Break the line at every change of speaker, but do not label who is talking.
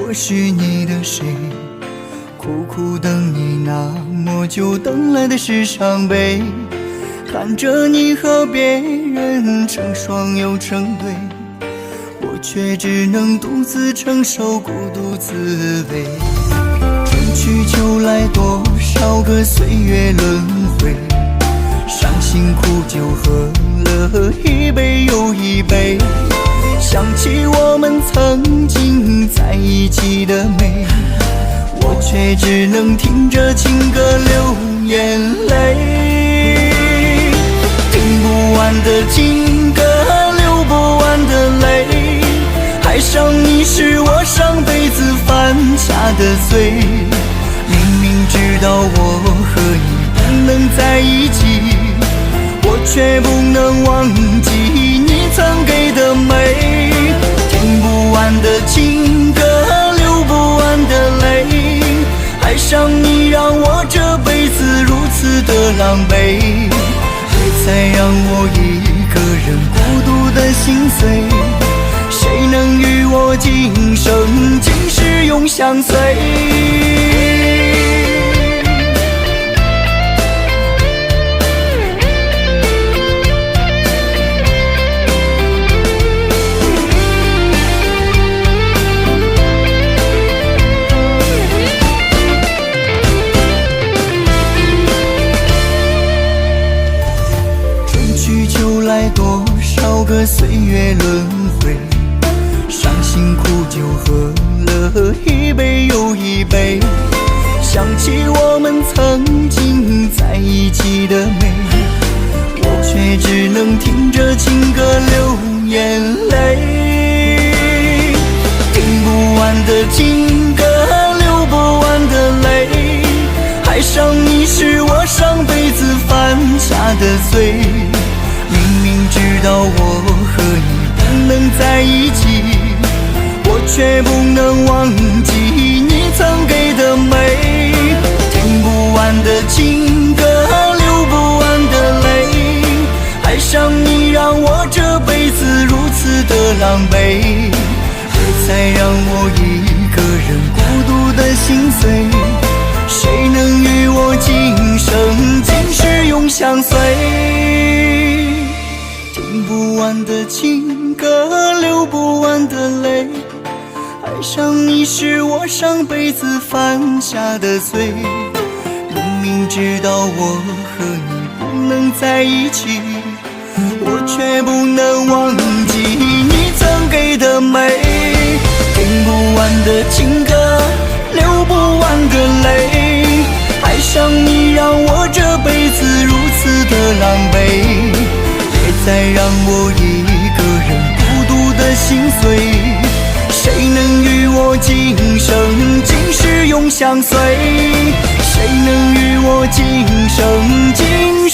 我是你的谁？苦苦等你那么久，等来的是伤悲。看着你和别人成双又成对，我却只能独自承受孤独滋味。春去秋来，多少个岁月轮回，伤心苦酒喝了一杯又一杯，想起我们曾经在一起的美，我却只能听着情歌流眼泪。听不完的情歌，流不完的泪，爱上你是我上辈子犯下的罪。明明知道我和你不能在一起，我却不能忘记你曾给的美。听不完的情歌，流不完的泪，爱上你让我这辈子如此的狼狈，别再让我一个人孤独的心碎。谁能与我今生今世永相随？多少个岁月轮回，伤心苦酒喝了一杯又一杯，想起我们曾经在一起的美，我却只能听着情歌流眼泪。听不完的情歌，流不完的泪，爱上你是我上辈子犯下的罪。明明知道我和你不能在一起，我却不能忘记你曾给的美。听不完的情歌，流不完的泪，爱上你让我这辈子如此的狼狈，别再让我一个人孤独的心碎。谁能与我今生今世永相随？听不完的情歌，流不完的泪，爱上你是我上辈子犯下的罪。明明知道我和你不能在一起，我却不能忘记你曾给的美。听不完的情歌，流不完的泪，爱上你让我这辈子如此的狼狈，别再让我一个人孤独的心碎。谁能与我今生今世永相随？谁能与我今生今